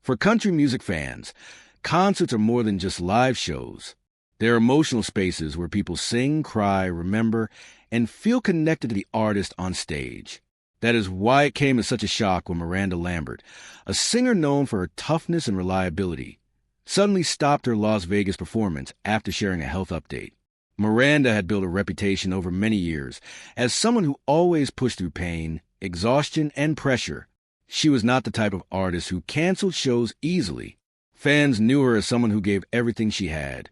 For country music fans, concerts are more than just live shows. They're emotional spaces where people sing, cry, remember, and feel connected to the artist on stage. That is why it came as such a shock when Miranda Lambert, a singer known for her toughness and reliability, suddenly stopped her Las Vegas performance after sharing a health update. Miranda had built a reputation over many years as someone who always pushed through pain, exhaustion, and pressure. She was not the type of artist who canceled shows easily. Fans knew her as someone who gave everything she had,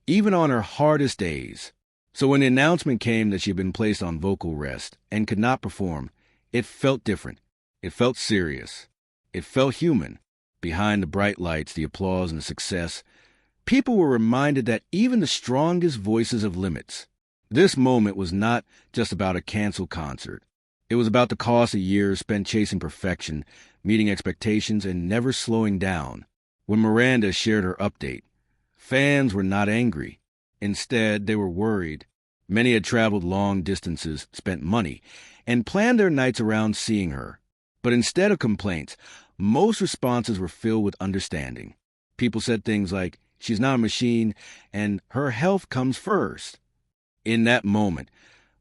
even on her hardest days. So when the announcement came that she had been placed on vocal rest and could not perform, it felt different. It felt serious. It felt human. Behind the bright lights, the applause, and the success, people were reminded that even the strongest voices have limits. This moment was not just about a canceled concert. It was about the cost of years spent chasing perfection, meeting expectations, and never slowing down. When Miranda shared her update, fans were not angry. Instead, they were worried. Many had traveled long distances, spent money, and planned their nights around seeing her. But instead of complaints, most responses were filled with understanding. People said things like, "She's not a machine," and "her health comes first." In that moment,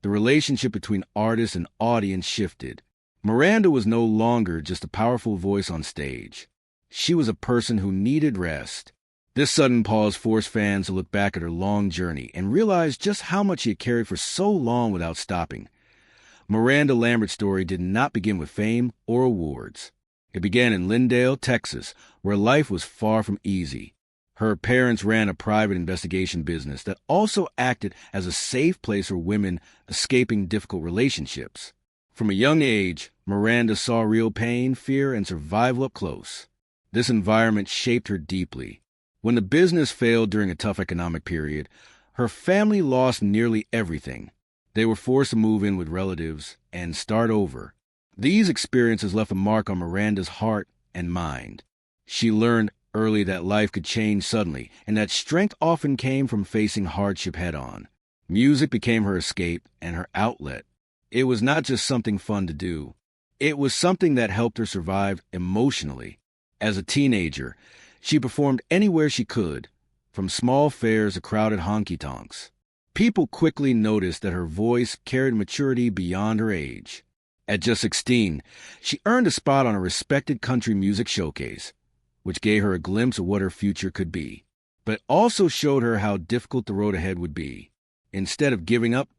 the relationship between artist and audience shifted. Miranda was no longer just a powerful voice on stage. She was a person who needed rest. This sudden pause forced fans to look back at her long journey and realize just how much she had carried for so long without stopping. Miranda Lambert's story did not begin with fame or awards. It began in Lindale, Texas, where life was far from easy. Her parents ran a private investigation business that also acted as a safe place for women escaping difficult relationships. From a young age, Miranda saw real pain, fear, and survival up close. This environment shaped her deeply. When the business failed during a tough economic period, her family lost nearly everything. They were forced to move in with relatives and start over. These experiences left a mark on Miranda's heart and mind. She learned early that life could change suddenly, and that strength often came from facing hardship head-on. Music became her escape and her outlet. It was not just something fun to do. It was something that helped her survive emotionally. As a teenager, she performed anywhere she could, from small fairs to crowded honky-tonks. People quickly noticed that her voice carried maturity beyond her age. At just 16, she earned a spot on a respected country music showcase, which gave her a glimpse of what her future could be, but also showed her how difficult the road ahead would be. Instead of giving up,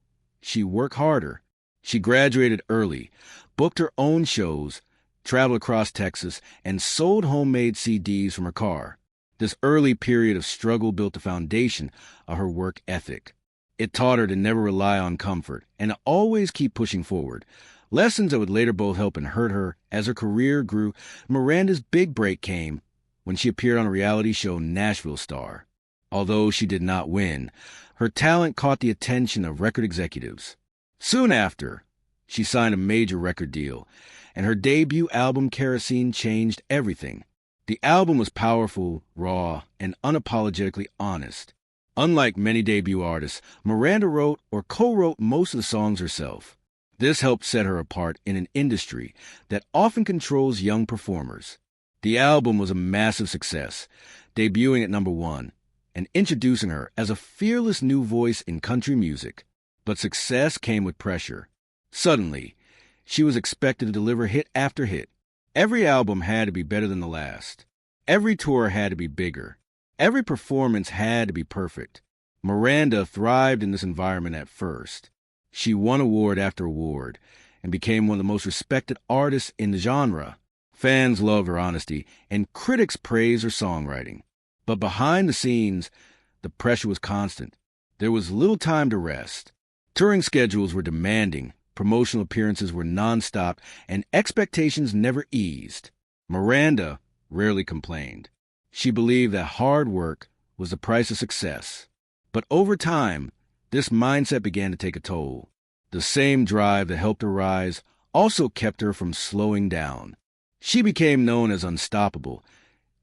she worked harder. She graduated early, booked her own shows, traveled across Texas, and sold homemade CDs from her car. This early period of struggle built the foundation of her work ethic. It taught her to never rely on comfort and to always keep pushing forward, lessons that would later both help and hurt her as her career grew. Miranda's big break came when she appeared on a reality show, Nashville Star. Although she did not win, her talent caught the attention of record executives. Soon after, she signed a major record deal, and her debut album, Kerosene, changed everything. The album was powerful, raw, and unapologetically honest. Unlike many debut artists, Miranda wrote or co-wrote most of the songs herself. This helped set her apart in an industry that often controls young performers. The album was a massive success, debuting at #1 and introducing her as a fearless new voice in country music. But success came with pressure. Suddenly, she was expected to deliver hit after hit. Every album had to be better than the last. Every tour had to be bigger. Every performance had to be perfect. Miranda thrived in this environment at first. She won award after award and became one of the most respected artists in the genre. Fans loved her honesty, and critics praised her songwriting. But behind the scenes, the pressure was constant. There was little time to rest. Touring schedules were demanding, promotional appearances were nonstop, and expectations never eased. Miranda rarely complained. She believed that hard work was the price of success. But over time, this mindset began to take a toll. The same drive that helped her rise also kept her from slowing down. She became known as unstoppable,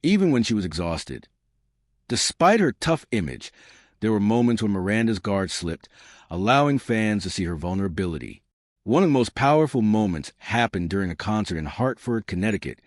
even when she was exhausted. Despite her tough image, there were moments when Miranda's guard slipped, allowing fans to see her vulnerability. One of the most powerful moments happened during a concert in Hartford, Connecticut,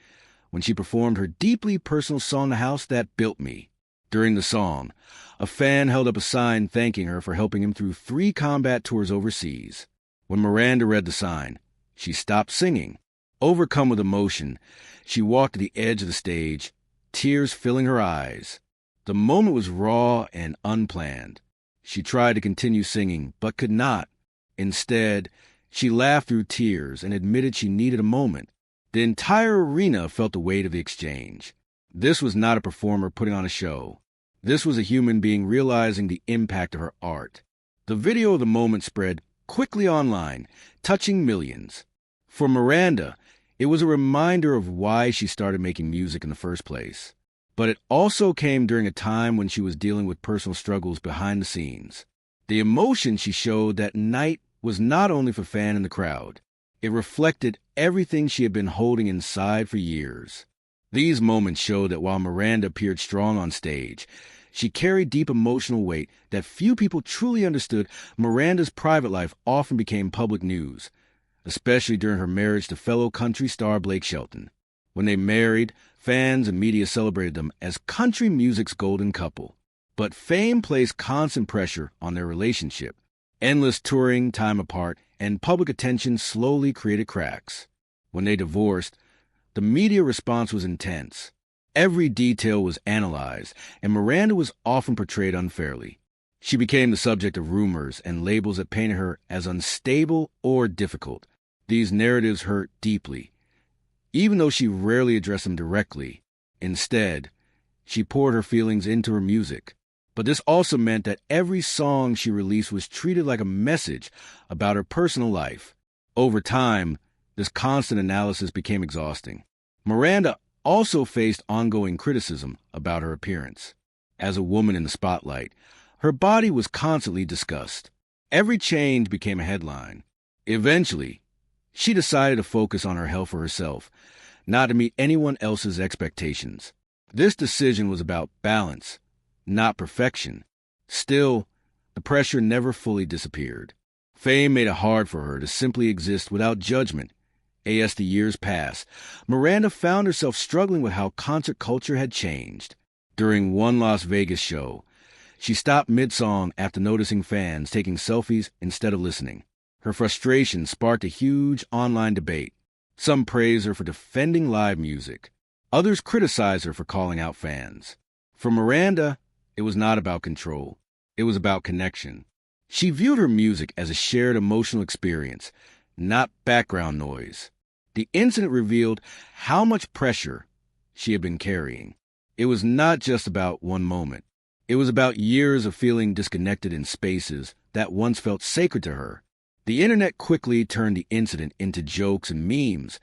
when she performed her deeply personal song, The House That Built Me. During the song, a fan held up a sign thanking her for helping him through 3 combat tours overseas. When Miranda read the sign, she stopped singing. Overcome with emotion, she walked to the edge of the stage, tears filling her eyes. The moment was raw and unplanned. She tried to continue singing, but could not. Instead, she laughed through tears and admitted she needed a moment. The entire arena felt the weight of the exchange. This was not a performer putting on a show. This was a human being realizing the impact of her art. The video of the moment spread quickly online, touching millions. For Miranda, it was a reminder of why she started making music in the first place. But it also came during a time when she was dealing with personal struggles behind the scenes. The emotion she showed that night was not only for fans in the crowd. It reflected everything she had been holding inside for years. These moments showed that while Miranda appeared strong on stage, she carried deep emotional weight that few people truly understood. Miranda's private life often became public news, especially during her marriage to fellow country star Blake Shelton. When they married, fans and media celebrated them as country music's golden couple. But fame placed constant pressure on their relationship. Endless touring, time apart, and public attention slowly created cracks. When they divorced, the media response was intense. Every detail was analyzed, and Miranda was often portrayed unfairly. She became the subject of rumors and labels that painted her as unstable or difficult. These narratives hurt deeply, even though she rarely addressed them directly. Instead, she poured her feelings into her music. But this also meant that every song she released was treated like a message about her personal life. Over time, this constant analysis became exhausting. Miranda also faced ongoing criticism about her appearance. As a woman in the spotlight, her body was constantly discussed. Every change became a headline. Eventually, she decided to focus on her health for herself, not to meet anyone else's expectations. This decision was about balance, not perfection. Still, the pressure never fully disappeared. Fame made it hard for her to simply exist without judgment. As the years passed, Miranda found herself struggling with how concert culture had changed. During one Las Vegas show, she stopped mid-song after noticing fans taking selfies instead of listening. Her frustration sparked a huge online debate. Some praised her for defending live music. Others criticized her for calling out fans. For Miranda, it was not about control. It was about connection. She viewed her music as a shared emotional experience, not background noise. The incident revealed how much pressure she had been carrying. It was not just about one moment. It was about years of feeling disconnected in spaces that once felt sacred to her. The internet quickly turned the incident into jokes and memes,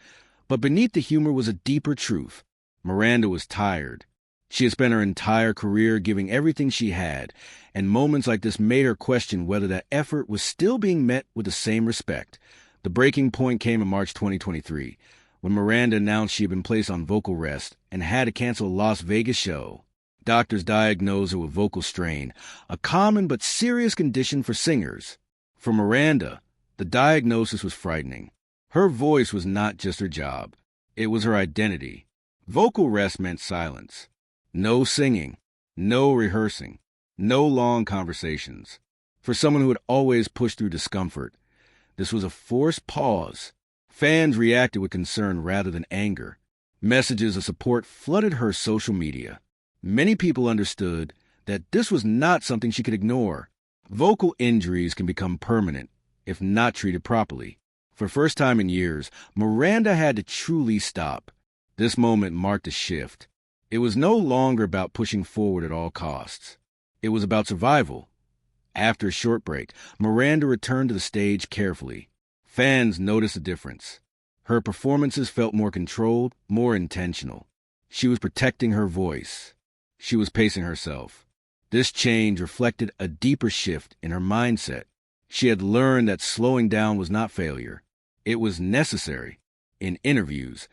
but beneath the humor was a deeper truth. Miranda was tired. She had spent her entire career giving everything she had, and moments like this made her question whether that effort was still being met with the same respect. The breaking point came in March 2023, when Miranda announced she had been placed on vocal rest and had to cancel a Las Vegas show. Doctors diagnosed her with vocal strain, a common but serious condition for singers. For Miranda, the diagnosis was frightening. Her voice was not just her job. It was her identity. Vocal rest meant silence. No singing, no rehearsing, no long conversations. For someone who had always pushed through discomfort, this was a forced pause. Fans reacted with concern rather than anger. Messages of support flooded her social media. Many people understood that this was not something she could ignore. Vocal injuries can become permanent if not treated properly. For the first time in years, Miranda had to truly stop. This moment marked a shift. It was no longer about pushing forward at all costs. It was about survival. After a short break, Miranda returned to the stage carefully. Fans noticed a difference. Her performances felt more controlled, more intentional. She was protecting her voice. She was pacing herself. This change reflected a deeper shift in her mindset. She had learned that slowing down was not failure. It was necessary. In interviews,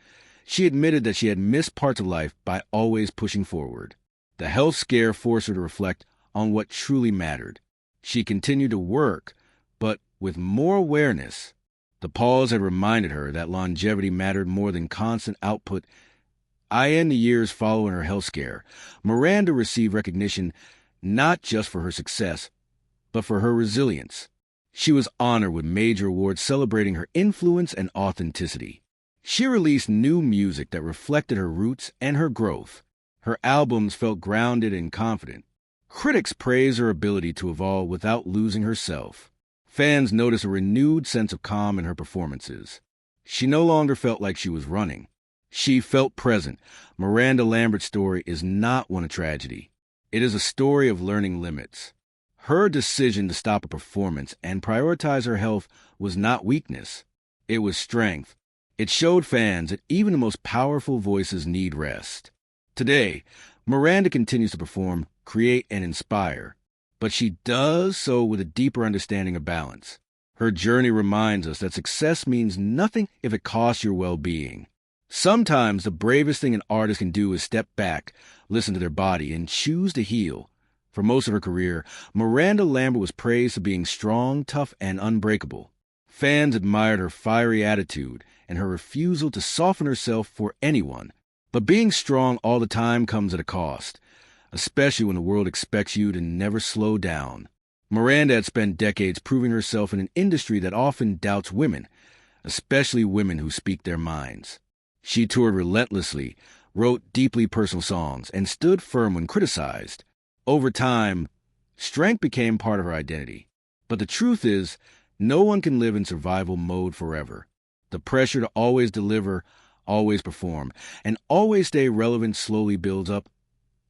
she admitted that she had missed parts of life by always pushing forward. The health scare forced her to reflect on what truly mattered. She continued to work, but with more awareness. The pause had reminded her that longevity mattered more than constant output. In the years following her health scare, Miranda received recognition not just for her success, but for her resilience. She was honored with major awards celebrating her influence and authenticity. She released new music that reflected her roots and her growth. Her albums felt grounded and confident. Critics praised her ability to evolve without losing herself. Fans noticed a renewed sense of calm in her performances. She no longer felt like she was running. She felt present. Miranda Lambert's story is not one of tragedy. It is a story of learning limits. Her decision to stop a performance and prioritize her health was not weakness. It was strength. It showed fans that even the most powerful voices need rest. Today, Miranda continues to perform, create, and inspire, but she does so with a deeper understanding of balance. Her journey reminds us that success means nothing if it costs your well-being. Sometimes the bravest thing an artist can do is step back, listen to their body, and choose to heal. For most of her career, Miranda Lambert was praised for being strong, tough, and unbreakable. Fans admired her fiery attitude and her refusal to soften herself for anyone. But being strong all the time comes at a cost, especially when the world expects you to never slow down. Miranda had spent decades proving herself in an industry that often doubts women, especially women who speak their minds. She toured relentlessly, wrote deeply personal songs, and stood firm when criticized. Over time, strength became part of her identity. But the truth is, no one can live in survival mode forever. The pressure to always deliver, always perform, and always stay relevant slowly builds up,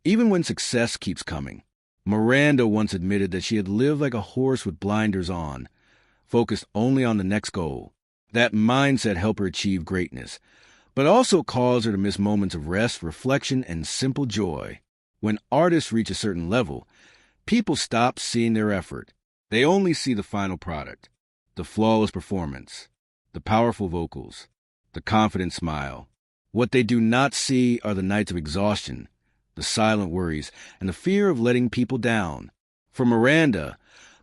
even when success keeps coming. Miranda once admitted that she had lived like a horse with blinders on, focused only on the next goal. That mindset helped her achieve greatness, but also caused her to miss moments of rest, reflection, and simple joy. When artists reach a certain level, people stop seeing their effort. They only see the final product, the flawless performance, the powerful vocals, the confident smile. What they do not see are the nights of exhaustion, the silent worries, and the fear of letting people down. For Miranda,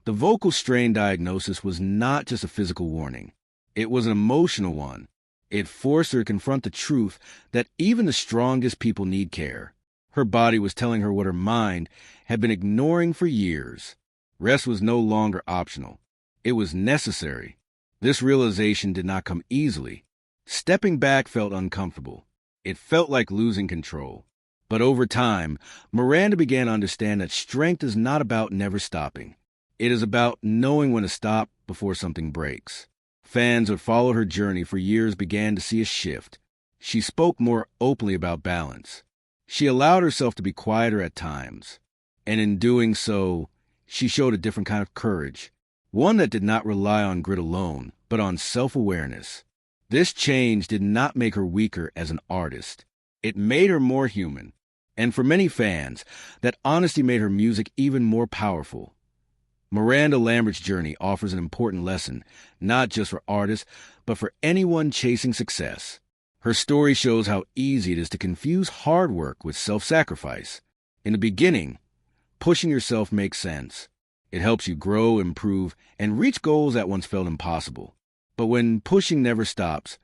the vocal strain diagnosis was not just a physical warning. It was an emotional one. It forced her to confront the truth that even the strongest people need care. Her body was telling her what her mind had been ignoring for years. Rest was no longer optional. It was necessary. This realization did not come easily. Stepping back felt uncomfortable. It felt like losing control. But over time, Miranda began to understand that strength is not about never stopping. It is about knowing when to stop before something breaks. Fans who followed her journey for years began to see a shift. She spoke more openly about balance. She allowed herself to be quieter at times. And in doing so, she showed a different kind of courage, one that did not rely on grit alone, but on self-awareness. This change did not make her weaker as an artist. It made her more human. And for many fans, that honesty made her music even more powerful. Miranda Lambert's journey offers an important lesson, not just for artists, but for anyone chasing success. Her story shows how easy it is to confuse hard work with self-sacrifice. In the beginning, pushing yourself makes sense. It helps you grow, improve, and reach goals that once felt impossible. But when pushing never stops,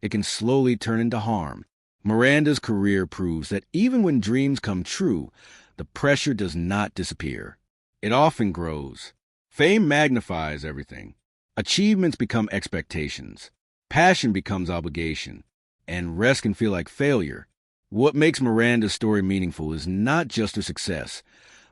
it can slowly turn into harm. Miranda's career proves that even when dreams come true, the pressure does not disappear. It often grows. Fame magnifies everything. Achievements become expectations. Passion becomes obligation. And rest can feel like failure. What makes Miranda's story meaningful is not just her success,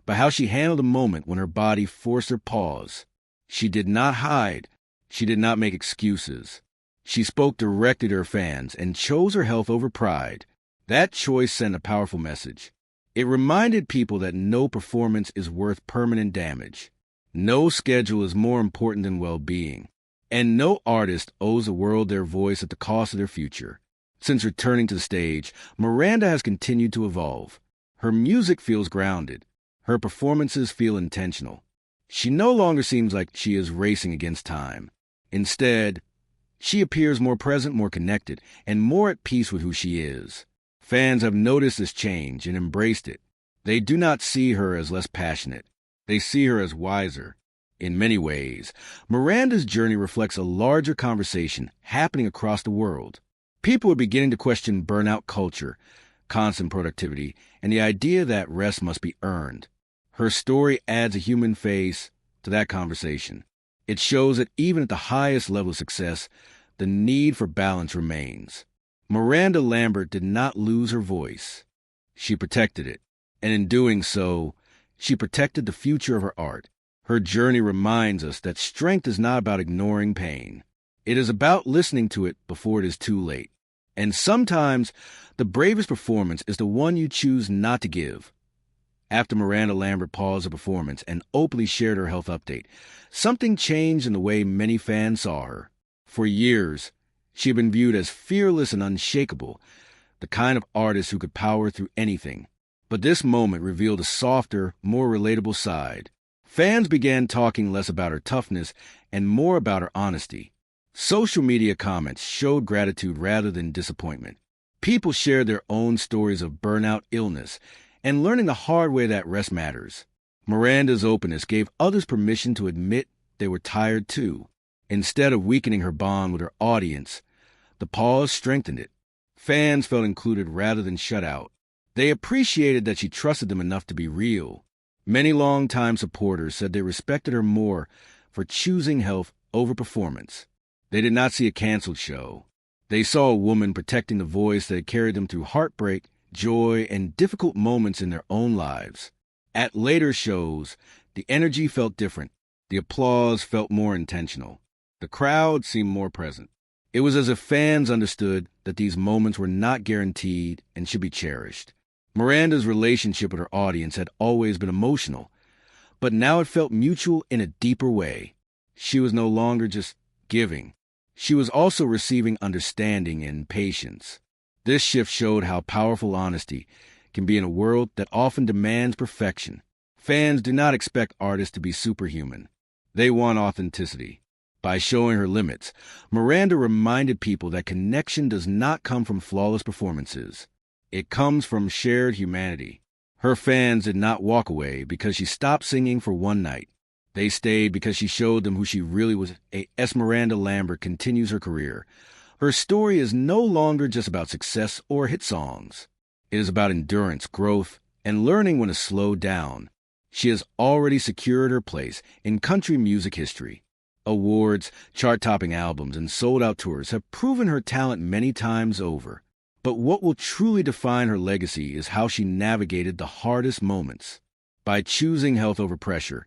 but how she handled a moment when her body forced her pause. She did not hide. She did not make excuses. She spoke directly to her fans and chose her health over pride. That choice sent a powerful message. It reminded people that no performance is worth permanent damage. No schedule is more important than well-being. And no artist owes the world their voice at the cost of their future. Since returning to the stage, Miranda has continued to evolve. Her music feels grounded. Her performances feel intentional. She no longer seems like she is racing against time. Instead, she appears more present, more connected, and more at peace with who she is. Fans have noticed this change and embraced it. They do not see her as less passionate. They see her as wiser. In many ways, Miranda's journey reflects a larger conversation happening across the world. People are beginning to question burnout culture, constant productivity, and the idea that rest must be earned. Her story adds a human face to that conversation. It shows that even at the highest level of success, the need for balance remains. Miranda Lambert did not lose her voice. She protected it, and in doing so, she protected the future of her art. Her journey reminds us that strength is not about ignoring pain. It is about listening to it before it is too late. And sometimes, the bravest performance is the one you choose not to give. After Miranda Lambert paused her performance and openly shared her health update, something changed in the way many fans saw her. For years, she had been viewed as fearless and unshakable, the kind of artist who could power through anything. But this moment revealed a softer, more relatable side. Fans began talking less about her toughness and more about her honesty. Social media comments showed gratitude rather than disappointment. People shared their own stories of burnout, illness, and learning the hard way that rest matters. Miranda's openness gave others permission to admit they were tired too. Instead of weakening her bond with her audience, the pause strengthened it. Fans felt included rather than shut out. They appreciated that she trusted them enough to be real. Many longtime supporters said they respected her more for choosing health over performance. They did not see a canceled show. They saw a woman protecting the voice that had carried them through heartbreak, joy, and difficult moments in their own lives. At later shows, the energy felt different. The applause felt more intentional. The crowd seemed more present. It was as if fans understood that these moments were not guaranteed and should be cherished. Miranda's relationship with her audience had always been emotional, but now it felt mutual in a deeper way. She was no longer just giving. She was also receiving understanding and patience. This shift showed how powerful honesty can be in a world that often demands perfection. Fans do not expect artists to be superhuman. They want authenticity. By showing her limits, Miranda reminded people that connection does not come from flawless performances. It comes from shared humanity. Her fans did not walk away because she stopped singing for one night. They stayed because she showed them who she really was. As Miranda Lambert continues her career, her story is no longer just about success or hit songs. It is about endurance, growth, and learning when to slow down. She has already secured her place in country music history. Awards, chart-topping albums, and sold-out tours have proven her talent many times over. But what will truly define her legacy is how she navigated the hardest moments. By choosing health over pressure,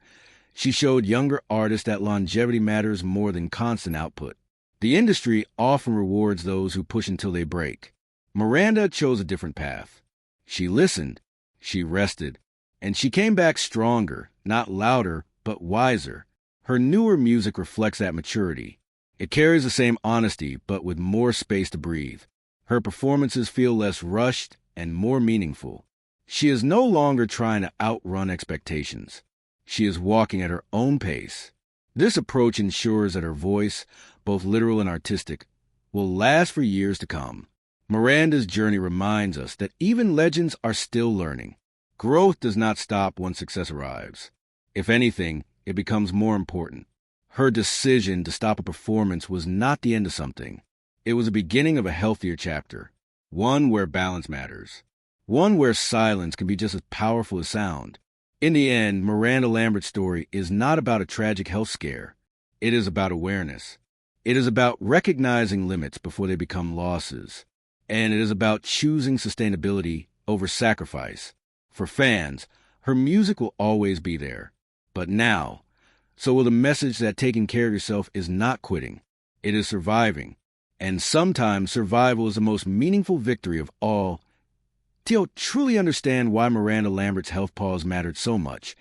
she showed younger artists that longevity matters more than constant output. The industry often rewards those who push until they break. Miranda chose a different path. She listened, she rested, and she came back stronger, not louder, but wiser. Her newer music reflects that maturity. It carries the same honesty, but with more space to breathe. Her performances feel less rushed and more meaningful. She is no longer trying to outrun expectations. She is walking at her own pace. This approach ensures that her voice, both literal and artistic, will last for years to come. Miranda's journey reminds us that even legends are still learning. Growth does not stop once success arrives. If anything, it becomes more important. Her decision to stop a performance was not the end of something. It was the beginning of a healthier chapter, one where balance matters, one where silence can be just as powerful as sound. In the end, Miranda Lambert's story is not about a tragic health scare. It is about awareness. It is about recognizing limits before they become losses. And it is about choosing sustainability over sacrifice. For fans, her music will always be there. But now, so will the message that taking care of yourself is not quitting. It is surviving. And sometimes survival is the most meaningful victory of all. To truly understand why Miranda Lambert's health pause mattered so much,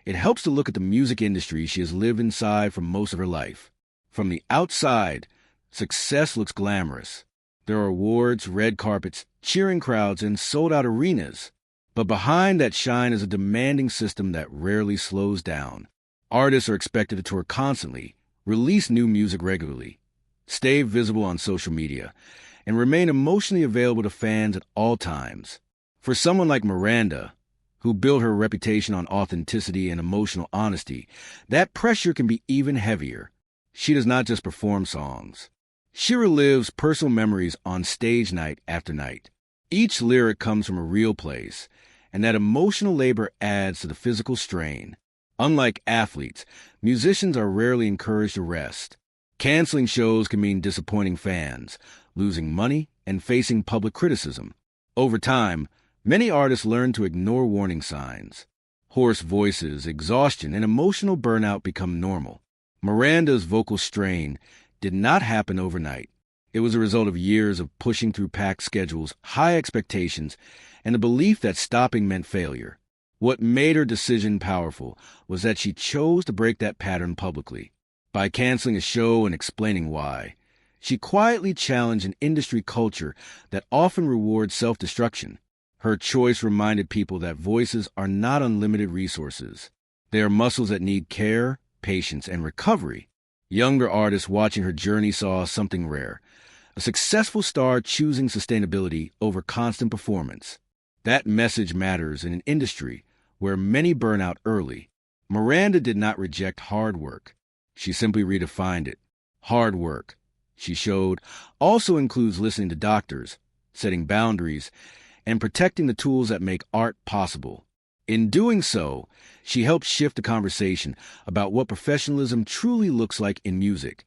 it helps to look at the music industry she has lived inside for most of her life. From the outside, success looks glamorous. There are awards, red carpets, cheering crowds, and sold-out arenas. But behind that shine is a demanding system that rarely slows down. Artists are expected to tour constantly, release new music regularly, stay visible on social media, and remain emotionally available to fans at all times. For someone like Miranda, who built her reputation on authenticity and emotional honesty, that pressure can be even heavier. She does not just perform songs. She relives personal memories on stage night after night. Each lyric comes from a real place, and that emotional labor adds to the physical strain. Unlike athletes, musicians are rarely encouraged to rest. Canceling shows can mean disappointing fans, losing money, and facing public criticism. Over time, many artists learn to ignore warning signs. Hoarse voices, exhaustion, and emotional burnout become normal. Miranda's vocal strain did not happen overnight. It was a result of years of pushing through packed schedules, high expectations, and the belief that stopping meant failure. What made her decision powerful was that she chose to break that pattern publicly. By canceling a show and explaining why, she quietly challenged an industry culture that often rewards self-destruction. Her choice reminded people that voices are not unlimited resources. They are muscles that need care, patience, and recovery. Younger artists watching her journey saw something rare: a successful star choosing sustainability over constant performance. That message matters in an industry where many burn out early. Miranda did not reject hard work. She simply redefined it. Hard work, she showed, also includes listening to doctors, setting boundaries, and protecting the tools that make art possible. In doing so, she helped shift the conversation about what professionalism truly looks like in music.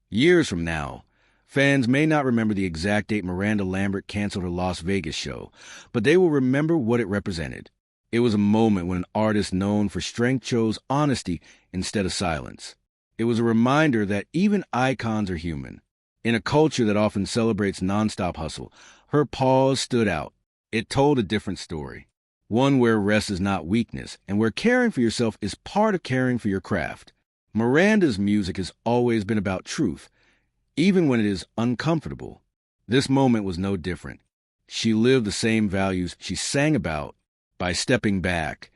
Years from now, fans may not remember the exact date Miranda Lambert canceled her Las Vegas show, but they will remember what it represented. It was a moment when an artist known for strength chose honesty instead of silence. It was a reminder that even icons are human. In a culture that often celebrates nonstop hustle, her pause stood out. It told a different story, one where rest is not weakness and where caring for yourself is part of caring for your craft. Miranda's music has always been about truth, even when it is uncomfortable. This moment was no different. She lived the same values she sang about. By stepping back,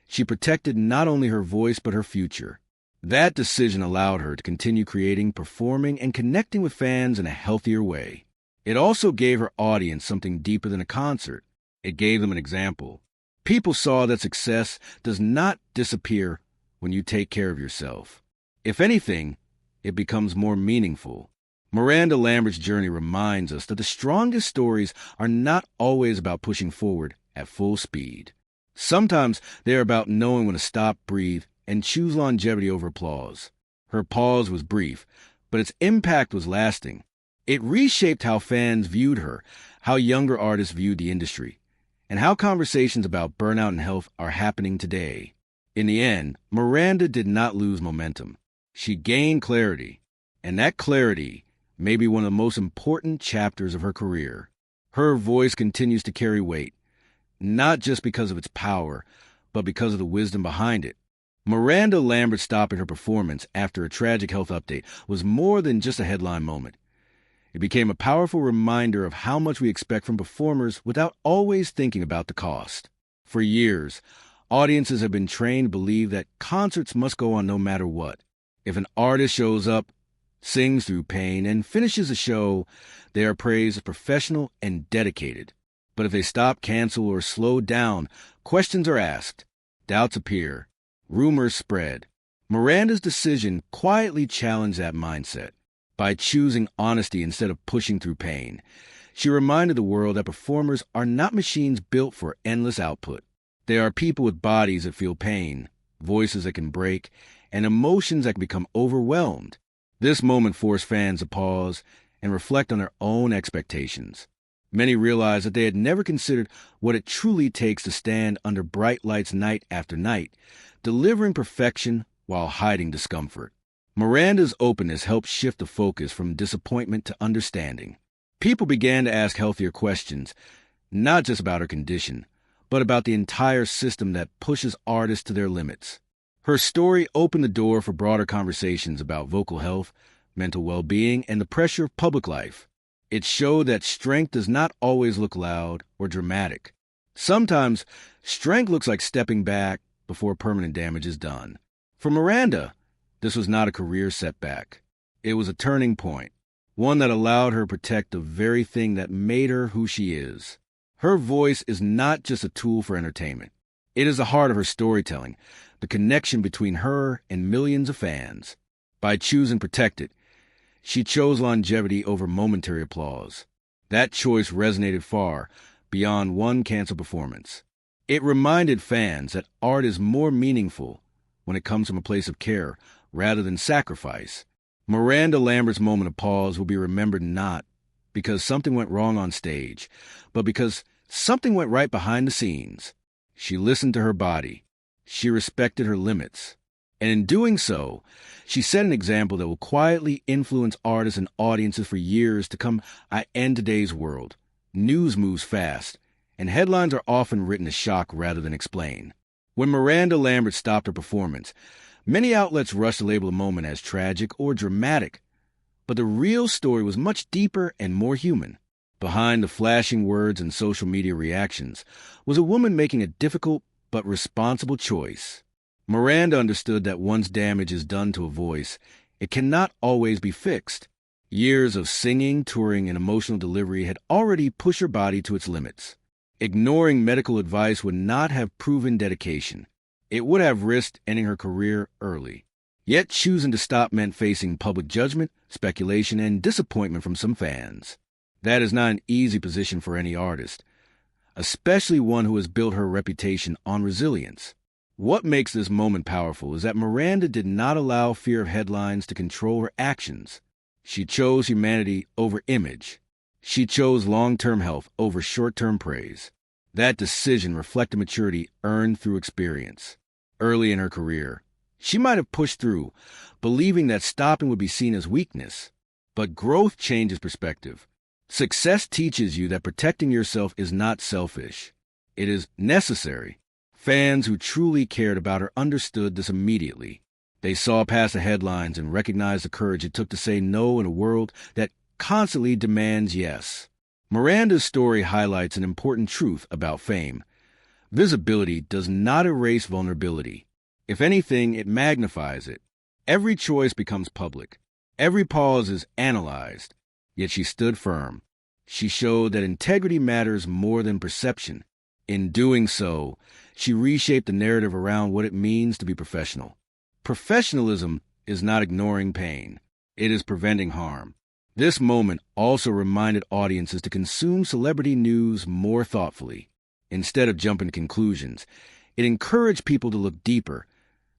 she protected not only her voice but her future. That decision allowed her to continue creating, performing, and connecting with fans in a healthier way. It also gave her audience something deeper than a concert. It gave them an example. People saw that success does not disappear when you take care of yourself. If anything, it becomes more meaningful. Miranda Lambert's journey reminds us that the strongest stories are not always about pushing forward at full speed. Sometimes they are about knowing when to stop, breathe, and choose longevity over applause. Her pause was brief, but its impact was lasting. It reshaped how fans viewed her, how younger artists viewed the industry, and how conversations about burnout and health are happening today. In the end, Miranda did not lose momentum. She gained clarity, and that clarity may be one of the most important chapters of her career. Her voice continues to carry weight, not just because of its power, but because of the wisdom behind it. Miranda Lambert stopping her performance after a tragic health update was more than just a headline moment. It became a powerful reminder of how much we expect from performers without always thinking about the cost. For years, audiences have been trained to believe that concerts must go on no matter what. If an artist shows up, sings through pain, and finishes a show, they are praised as professional and dedicated. But if they stop, cancel, or slow down, questions are asked, doubts appear, rumors spread. Miranda's decision quietly challenged that mindset. By choosing honesty instead of pushing through pain, she reminded the world that performers are not machines built for endless output. They are people with bodies that feel pain, voices that can break, and emotions that can become overwhelmed. This moment forced fans to pause and reflect on their own expectations. Many realized that they had never considered what it truly takes to stand under bright lights night after night, delivering perfection while hiding discomfort. Miranda's openness helped shift the focus from disappointment to understanding. People began to ask healthier questions, not just about her condition, but about the entire system that pushes artists to their limits. Her story opened the door for broader conversations about vocal health, mental well-being, and the pressure of public life. It showed that strength does not always look loud or dramatic. Sometimes, strength looks like stepping back before permanent damage is done. For Miranda, this was not a career setback. It was a turning point, one that allowed her to protect the very thing that made her who she is. Her voice is not just a tool for entertainment. It is the heart of her storytelling, the connection between her and millions of fans. By choosing Protect It, she chose longevity over momentary applause. That choice resonated far beyond one canceled performance. It reminded fans that art is more meaningful when it comes from a place of care rather than sacrifice. Miranda Lambert's moment of pause will be remembered not because something went wrong on stage, but because something went right behind the scenes. She listened to her body. She respected her limits. And in doing so, she set an example that will quietly influence artists and audiences for years to come. In today's world, news moves fast, and headlines are often written to shock rather than explain. When Miranda Lambert stopped her performance, many outlets rushed to label the moment as tragic or dramatic. But the real story was much deeper and more human. Behind the flashing words and social media reactions was a woman making a difficult but responsible choice. Miranda understood that once damage is done to a voice, it cannot always be fixed. Years of singing, touring, and emotional delivery had already pushed her body to its limits. Ignoring medical advice would not have proven dedication. It would have risked ending her career early. Yet choosing to stop meant facing public judgment, speculation, and disappointment from some fans. That is not an easy position for any artist, especially one who has built her reputation on resilience. What makes this moment powerful is that Miranda did not allow fear of headlines to control her actions. She chose humanity over image. She chose long-term health over short-term praise. That decision reflected maturity earned through experience. Early in her career, she might have pushed through, believing that stopping would be seen as weakness. But growth changes perspective. Success teaches you that protecting yourself is not selfish. It is necessary. Fans who truly cared about her understood this immediately. They saw past the headlines and recognized the courage it took to say no in a world that constantly demands yes. Miranda's story highlights an important truth about fame. Visibility does not erase vulnerability. If anything, it magnifies it. Every choice becomes public. Every pause is analyzed. Yet she stood firm. She showed that integrity matters more than perception. In doing so, she reshaped the narrative around what it means to be professional. Professionalism is not ignoring pain. It is preventing harm. This moment also reminded audiences to consume celebrity news more thoughtfully. Instead of jumping to conclusions, it encouraged people to look deeper,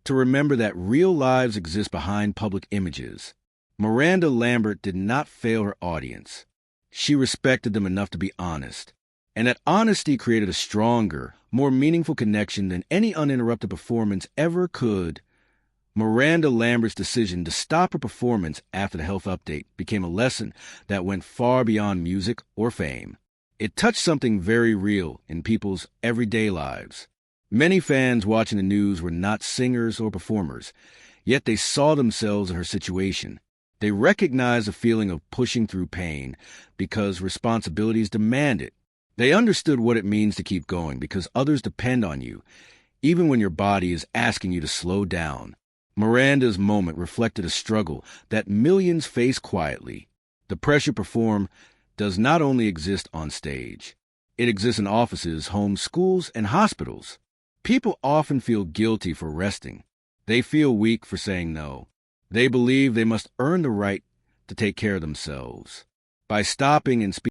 to remember that real lives exist behind public images. Miranda Lambert did not fail her audience. She respected them enough to be honest. And that honesty created a stronger, more meaningful connection than any uninterrupted performance ever could. Miranda Lambert's decision to stop her performance after the health update became a lesson that went far beyond music or fame. It touched something very real in people's everyday lives. Many fans watching the news were not singers or performers, yet they saw themselves in her situation. They recognized the feeling of pushing through pain because responsibilities demand it. They understood what it means to keep going because others depend on you, even when your body is asking you to slow down. Miranda's moment reflected a struggle that millions face quietly. The pressure to perform does not only exist on stage. It exists in offices, homes, schools, and hospitals. People often feel guilty for resting. They feel weak for saying no. They believe they must earn the right to take care of themselves. By stopping and speaking